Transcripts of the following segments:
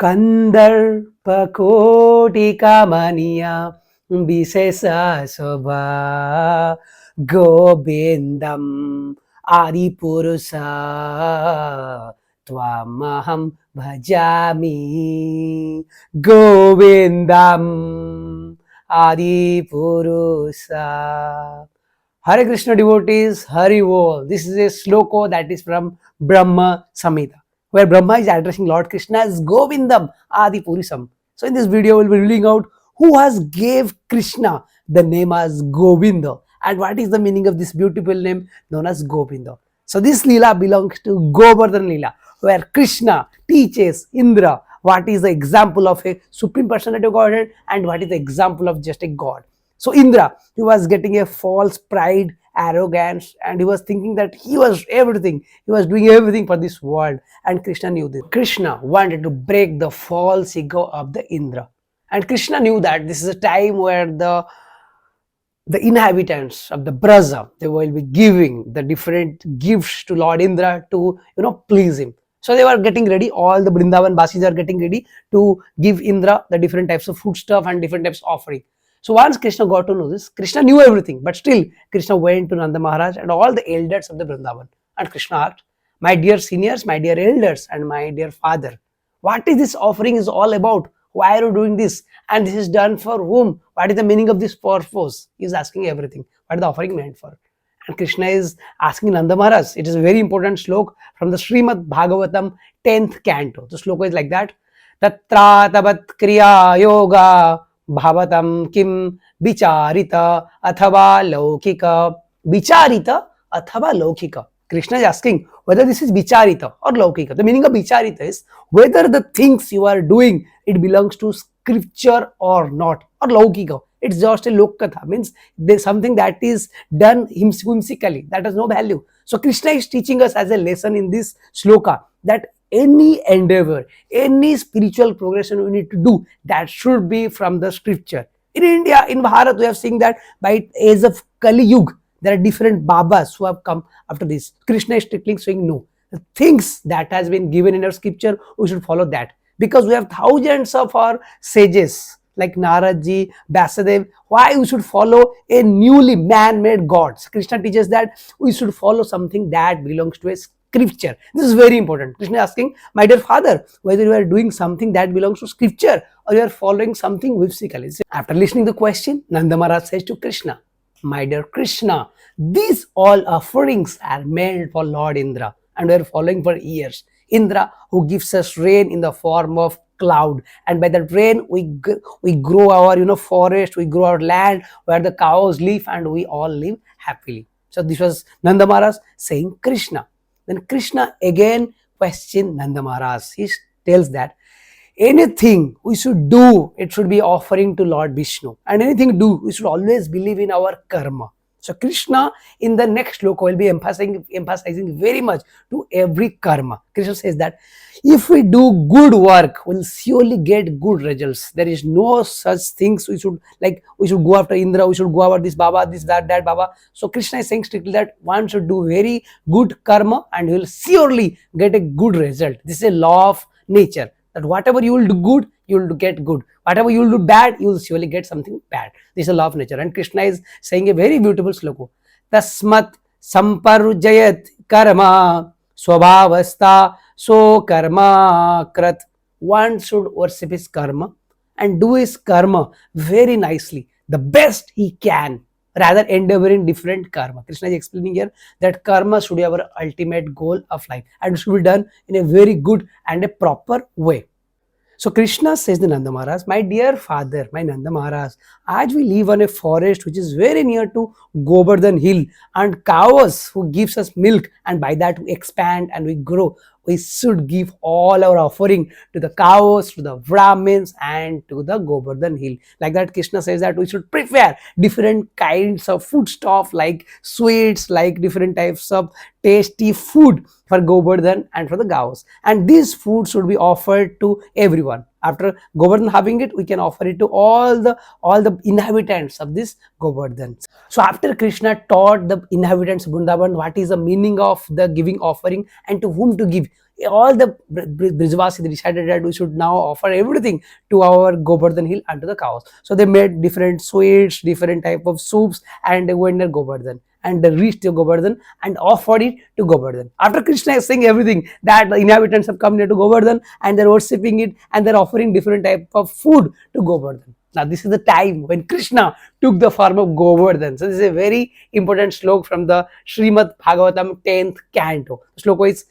কন্দর্পকোটিকামানিয়া বিশেষ শোভা Govindam আদিপুরুষা ত্বামহম ভজামি Govindam আদিপুরুষা. Hare Krishna devotees, Hari Bol. This is a sloka that is from Brahma Samhita, where Brahma is addressing Lord Krishna as Govindam Adi Purisam. So in this video, we will be reading out who has gave Krishna the name as Govinda and what is the meaning of this beautiful name known as Govinda. So this Leela belongs to Govardhan Leela, where Krishna teaches Indra what is the example of a supreme personality of Godhead and what is the example of just a God. So Indra, he was getting a false pride, arrogance, and he was thinking that he was everything. He was doing everything for this world, and Krishna knew this. Krishna wanted to break the false ego of the Indra, and Krishna knew that this is a time where the inhabitants of the Braja, they will be giving the different gifts to Lord Indra to please him. So they were getting ready. All the Vrindavan Basis are getting ready to give Indra the different types of food stuff and different types of offering. So once Krishna got to know this, Krishna knew everything, but still Krishna went to Nanda Maharaj and all the elders of the Vrindavan, and Krishna asked, "My dear seniors, my dear elders, and my dear father, what is this offering is all about? Why are you doing this? And this is done for whom? What is the meaning of this purpose?" He is asking everything. What is the offering meant for? And Krishna is asking Nanda Maharaj. It is a very important slok from the Srimad Bhagavatam 10th canto. The sloka is like that. Tatra tabat kriya yoga Bhavatam kim vicharita athava laukika. Vicharita athava laukika. Krishna is asking whether this is vicharita or laukika. The meaning of vicharita is whether the things you are doing, it belongs to scripture or not, or laukika. It's just a lokatha, means there's something that is done whimsically, that has no value. So Krishna is teaching us as a lesson in this sloka that any endeavor, any spiritual progression we need to do, that should be from the scripture. In India, in Bharat, we have seen that by age of Kali Yuga, there are different Babas who have come after this. Krishna is strictly saying no. The things that has been given in our scripture, we should follow that. Because we have thousands of our sages like Naradji, Vasudev. Why we should follow a newly man-made gods? Krishna teaches that we should follow something that belongs to a scripture. This is very important. Krishna is asking, my dear father, whether you are doing something that belongs to scripture or you are following something whimsically. After listening to the question, Nanda Maharaj says to Krishna, my dear Krishna, these all offerings are made for Lord Indra and we are following for years. Indra, who gives us rain in the form of cloud, and by that rain we grow our forest, we grow our land where the cows live and we all live happily. So this was Nanda Maharaj saying Krishna. Then Krishna again questioned Nanda Maharaj. He tells that anything we should do, it should be offering to Lord Vishnu, and anything do, we should always believe in our karma. So Krishna in the next sloka will be emphasizing very much to every karma. Krishna says that if we do good work, we'll surely get good results. There is no such things we should go after Indra, we should go after this Baba, this, that Baba. So Krishna is saying strictly that one should do very good karma and you will surely get a good result. This is a law of nature, that whatever you will do good, you will get good. Whatever you will do bad, you will surely get something bad. This is a law of nature. And Krishna is saying a very beautiful sloka. Tasmat samparujayat karma swabhavasta so karma krat. One should worship his karma and do his karma very nicely, the best he can, rather endeavoring different karma. Krishna is explaining here that karma should be our ultimate goal of life and should be done in a very good and a proper way. So Krishna says to Nanda Maharaj, my dear father, my Nanda Maharaj, as we live on a forest which is very near to Govardhan hill, and cows who gives us milk, and by that we expand and we grow, we should give all our offering to the cows, to the Brahmins and to the Govardhan hill. Like that Krishna says that we should prepare different kinds of food stuff like sweets, like different types of tasty food for Govardhan and for the cows. And these food should be offered to everyone. After Govardhan having it, we can offer it to all the inhabitants of this Govardhan. So after Krishna taught the inhabitants of Vrindavan what is the meaning of the giving offering and to whom to give, all the Brijavasi, they decided that we should now offer everything to our Govardhan hill and to the cows. So they made different sweets, different type of soups, and they went near Govardhan and they reached to Govardhan and offered it to Govardhan. After Krishna is saying everything, that the inhabitants have come near to Govardhan and they're worshipping it and they're offering different type of food to Govardhan. Now this is the time when Krishna took the form of Govardhan. So this is a very important slok from the Srimad Bhagavatam 10th canto. The slok is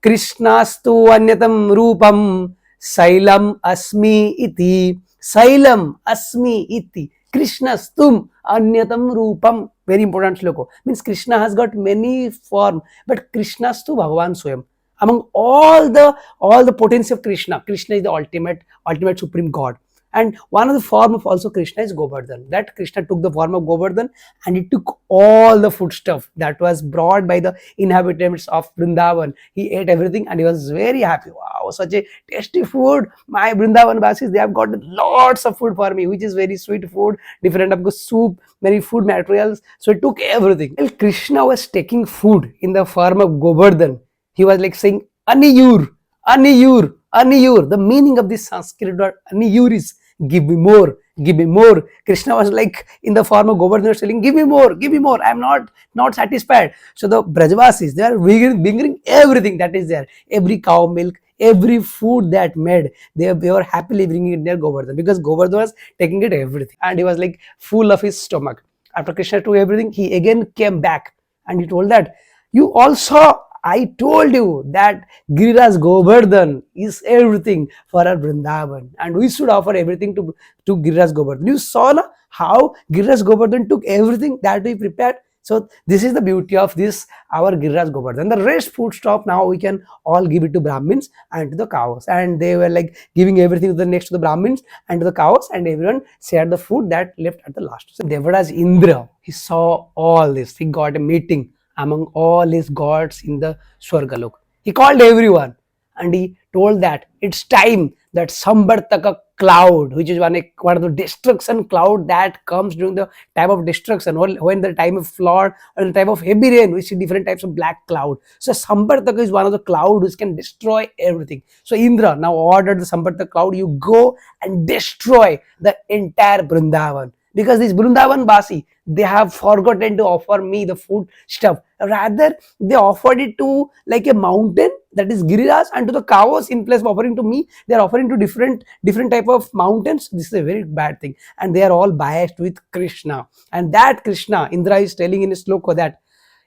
Krishnastu anyatam rupam Sailam asmi iti. Sailam asmi iti. Krishnastum anyatam rupam. Very important sloko. Means Krishna has got many form, but Krishnastu Bhagavan Swayam. Among all the potency of Krishna, Krishna is the ultimate supreme God. And one of the form of also Krishna is Govardhan. That Krishna took the form of Govardhan and he took all the food stuff that was brought by the inhabitants of Vrindavan. He ate everything and he was very happy. Wow, such a tasty food. My Vrindavan Vasis, they have got lots of food for me, which is very sweet food, different type of soup, many food materials. So he took everything. Well, Krishna was taking food in the form of Govardhan. He was like saying, Aniyur, Aniyur, Aniyur. The meaning of this Sanskrit word Aniyur is give me more, give me more. Krishna was like in the form of Govardhan telling, give me more, give me more. I am not satisfied. So the Brajavasis, they are bringing everything that is there. Every cow milk, every food that made, they were happily bringing it near Govardhan because Govardhan was taking it everything. And he was like full of his stomach. After Krishna took everything, he again came back and he told that, you also, I told you that Giriraj Govardhan is everything for our Vrindavan and we should offer everything to Giriraj Govardhan. You saw na, how Giriraj Govardhan took everything that we prepared. So this is the beauty of this, our Giriraj Govardhan. The rest food stuff now we can all give it to Brahmins and to the cows. And they were like giving everything to the next to the Brahmins and to the cows, and everyone shared the food that left at the last. So Devaraj Indra, he saw all this. He got a meeting among all his gods in the Swargalok. He called everyone and he told that it's time that Sambartaka cloud, which is one of the destruction cloud that comes during the time of destruction, when the time of flood or the time of heavy rain, we see different types of black cloud. So Sambartaka is one of the cloud which can destroy everything. So Indra now ordered the Sambartaka cloud, you go and destroy the entire Vrindavan. Because this Vrindavan Basi, they have forgotten to offer me the food stuff. Rather, they offered it to like a mountain, that is Giriraj, and to the cows. In place of offering to me, they are offering to different type of mountains. This is a very bad thing. And they are all biased with Krishna. And that Krishna, Indra is telling in his sloka that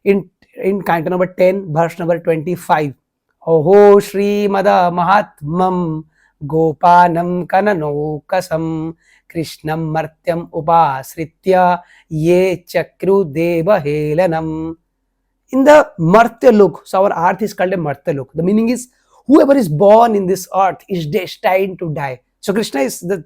in canto number 10, verse number 25, Oho Srimad Mahatmam Gopanam Kananokasam Krishnam Martyam Upasritya Ye Chakru Deva Helanam. In the Martya Lok, so our earth is called a Martya Lok. The meaning is whoever is born in this earth is destined to die. So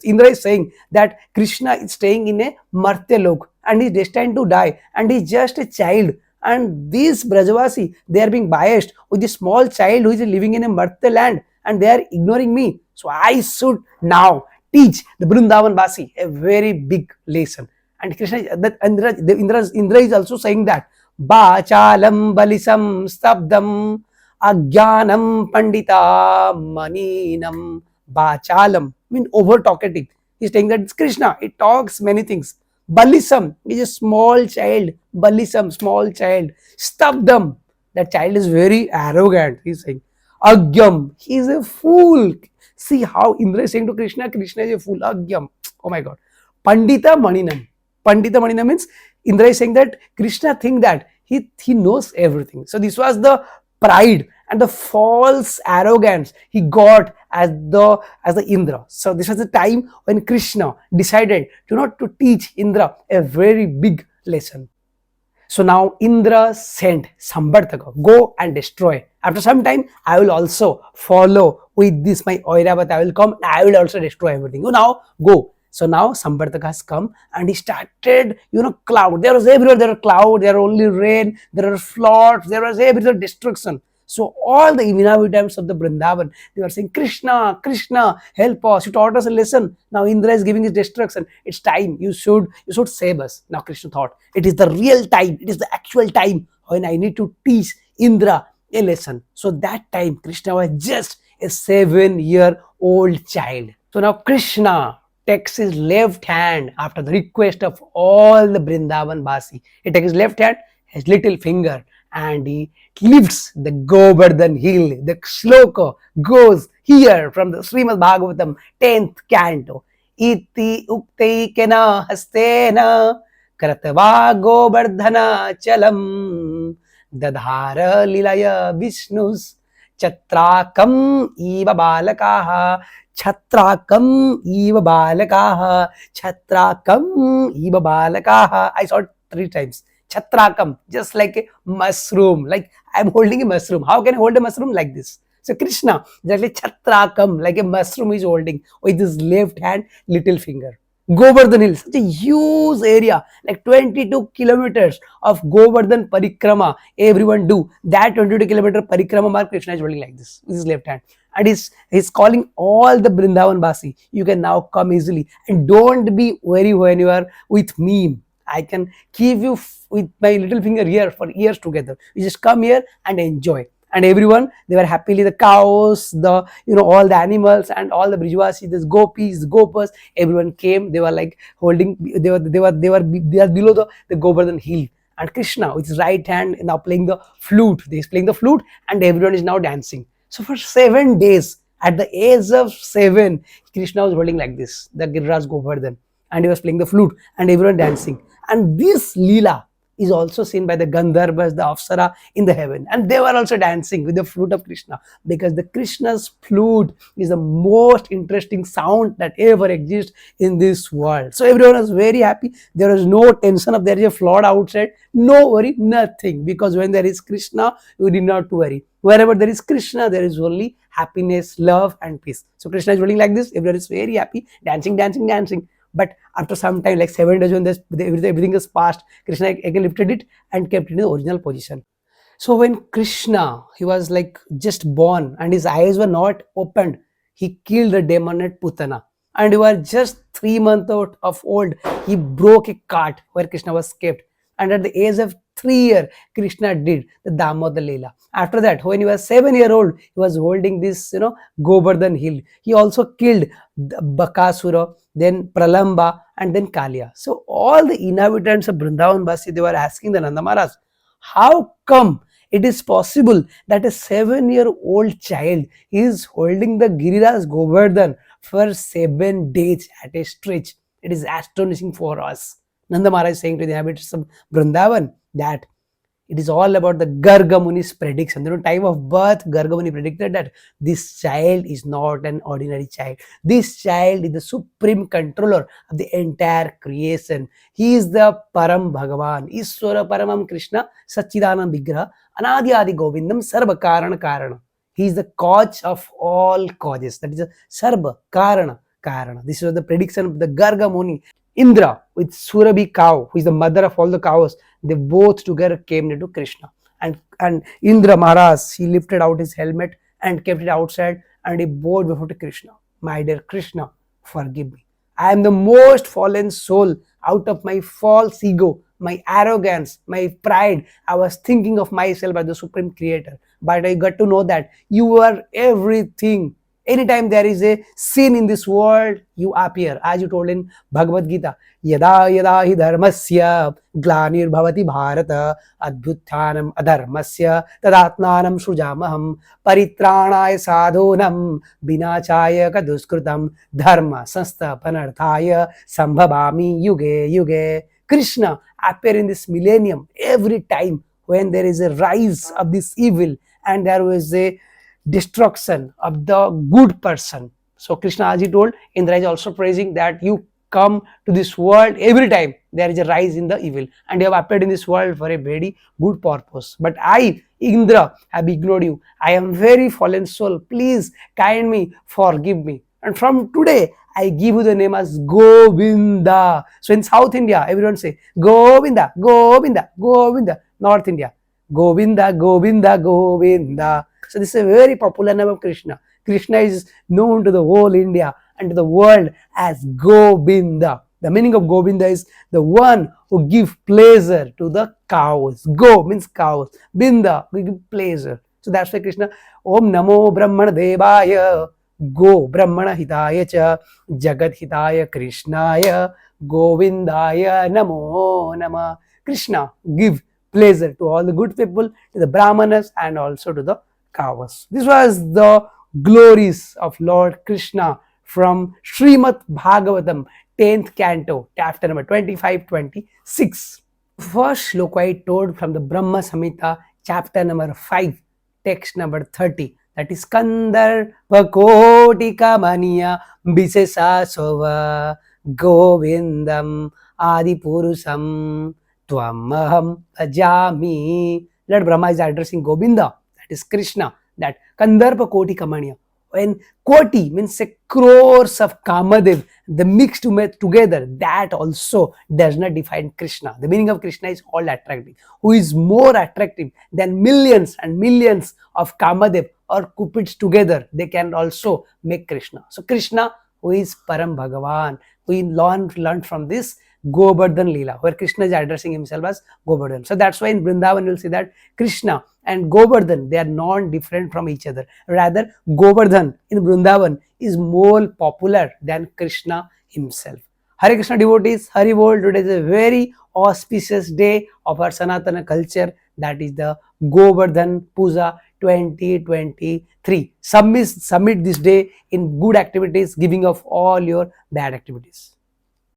Indra is saying that Krishna is staying in a Martya Lok and is destined to die and is just a child. And these Brajavasi, they are being biased with the small child who is living in a Martya land and they are ignoring me. So I should now teach the Vrindavan Basi a very big lesson. And Krishna, that Indra is also saying that Bachalam Balisam Stabdam Agyanam Pandita Maninam. Bachalam means over talkative. He's saying that it's Krishna. It talks many things. Balisam is a small child. Balisam, small child. Stabdam, that child is very arrogant. He's saying Agyam, he is a fool. See how Indra is saying to Krishna, Krishna is a fool. Agyam. Oh my God. Pandita Maninam. Pandita Maninam means Indra is saying that Krishna thinks that he knows everything. So this was the pride and the false arrogance he got as the Indra. So this was the time when Krishna decided to teach Indra a very big lesson. So now Indra sent Sambartaka, go and destroy. After some time, I will also follow with this my Oiravat. I will come and I will also destroy everything. You now go. So now Sambartaka has come and he started, cloud. There was everywhere, there was cloud, there was only rain, there was floods, there was everywhere destruction. So all the inhabitants of the Vrindavan, they were saying, Krishna, Krishna, help us. You taught us a lesson. Now Indra is giving his destruction. It's time. You should save us. Now Krishna thought, it is the real time. It is the actual time when I need to teach Indra a lesson. So that time Krishna was just a 7-year-old child. So now Krishna takes his left hand after the request of all the Brindavan Basi. He takes his left hand, his little finger, and he lifts the Govardhan hill. The sloka goes here from the Srimad Bhagavatam 10th canto. Iti ukteikena hastena kratva Govardhana chalam dadhara lilaya vishnus Chatrakam iva balakaha Chatrakam iva balakaha Chatrakam iva balakaha. I saw it 3 times. Chatrakam, just like a mushroom. Like I'm holding a mushroom. How can I hold a mushroom like this? So Krishna, just like Chatrakam, like a mushroom is holding with his left hand, little finger. Govardhan Hill, such a huge area, like 22 kilometers of Govardhan Parikrama, everyone do. That 22-kilometer Parikrama mark, Krishna is holding like this with his left hand. And he's calling all the Brindavan Basi. You can now come easily. And don't be worried when you are with me. I can keep you with my little finger here for years together. You just come here and enjoy. And everyone, they were happily, the cows, the all the animals and all the Brijvasi, the gopis, gopas, everyone came. They were like holding, they are below the Govardhan hill. And Krishna with his right hand now playing the flute. He's playing the flute and everyone is now dancing. So for 7 days, at the age of 7, Krishna was holding like this, the Giriraj Govardhan, and he was playing the flute and everyone dancing. And this Leela is also seen by the Gandharvas, the Apsara in the heaven. And they were also dancing with the flute of Krishna, because the Krishna's flute is the most interesting sound that ever exists in this world. So everyone was very happy. There was no tension of there is a flood outside. No worry, nothing. Because when there is Krishna, you need not to worry. Wherever there is Krishna, there is only happiness, love and peace. So Krishna is holding like this. Everyone is very happy, dancing, dancing, dancing. But after some time, like 7 days, when everything is past, Krishna again lifted it and kept it in the original position. So when Krishna, he was like just born and his eyes were not opened, he killed the demon at Putana. And he was just 3 months of old, he broke a cart where Krishna was kept. And at the age of 3 years, Krishna did the Damodar Leela. After that, when he was 7-year-old, he was holding this, Govardhan hill. He also killed Bakasura, then Pralamba, and then Kalia. So all the inhabitants of Vrindavan Basi, they were asking the Nanda Maharaj, how come it is possible that a 7-year-old child is holding the Giriraj Govardhan for 7 days at a stretch? It is astonishing for us. Nanda Maharaj is saying to the inhabitants of Vrindavan that it is all about the Garga Muni's prediction. At the time of birth, Garga Muni predicted that this child is not an ordinary child. This child is the supreme controller of the entire creation. He is the Param Bhagavan, Iswara Paramam Krishna, Sachidanam Vigraha, Anadi Adi Govindam, Sarva Karana Karana. He is the cause of all causes. That is a Sarva Karana Karana. This was the prediction of the Garga Muni. Indra with Surabhi cow, who is the mother of all the cows, they both together came near to Krishna. And Indra Maharaj, he lifted out his helmet and kept it outside and he bowed before to Krishna. My dear Krishna, forgive me. I am the most fallen soul. Out of my false ego, my arrogance, my pride, I was thinking of myself as the supreme creator. But I got to know that you are everything. Anytime there is a sin in this world, you appear. As you told in Bhagavad Gita, Yada yada hi dharmasya glanir bhavati bharata adbhuttanam adharmasya tadatmanam srujamaham paritranaya sadhunam vinachaya kaduskrutam dharma sansthapanarthaya sambhavami yuge yuge. Krishna appear in this millennium every time when there is a rise of this evil and there was a destruction of the good person. So Krishna, as he told, Indra is also praising that you come to this world every time there is a rise in the evil and you have appeared in this world for a very good purpose. But I, Indra, have ignored you. I am very fallen soul. Please kind me, forgive me. And from today, I give you the name as Govinda. So in South India, everyone say Govinda, Govinda, Govinda. North India, Govinda, Govinda, Govinda. So this is a very popular name of Krishna. Krishna is known to the whole India and to the world as Govinda. The meaning of Govinda is the one who gives pleasure to the cows. Go means cows. Binda, we give pleasure. So that's why Krishna, Om Namo Brahmana Devaya, Go Brahmana Hitaya Cha, Jagat Hitaya Krishnaya, Govindaya Namo Nama. Krishna, give pleasure to all the good people, to the Brahmanas and also to the cows. This was the glories of Lord Krishna from Srimad Bhagavatam, 10th canto, chapter number 25-26. First shloka I told from the Brahma Samhita, chapter number 5, text number 30. That is Kandar Vakoti Kamaniya Bisesa Sova Govindam Adipurusam Tvamaham Ajami. Lord Brahma is addressing Govinda, that is Krishna, that Kandarpa Koti Kamaniya. When Koti means a crores of Kamadev, the mixed together, that also does not define Krishna. The meaning of Krishna is all attractive. Who is more attractive than millions and millions of Kamadev or Cupids together, they can also make Krishna. So Krishna, who is Param Bhagavan, we learned from this Govardhan Leela, where Krishna is addressing himself as Govardhan. So that's why in Vrindavan you'll see that Krishna and Govardhan, they are non-different from each other. Rather, Govardhan in Vrindavan is more popular than Krishna himself. Hare Krishna devotees, Hari Bol. Today is a very auspicious day of our Sanatana culture, that is the Govardhan Puja 2023. Submit this day in good activities, giving up all your bad activities.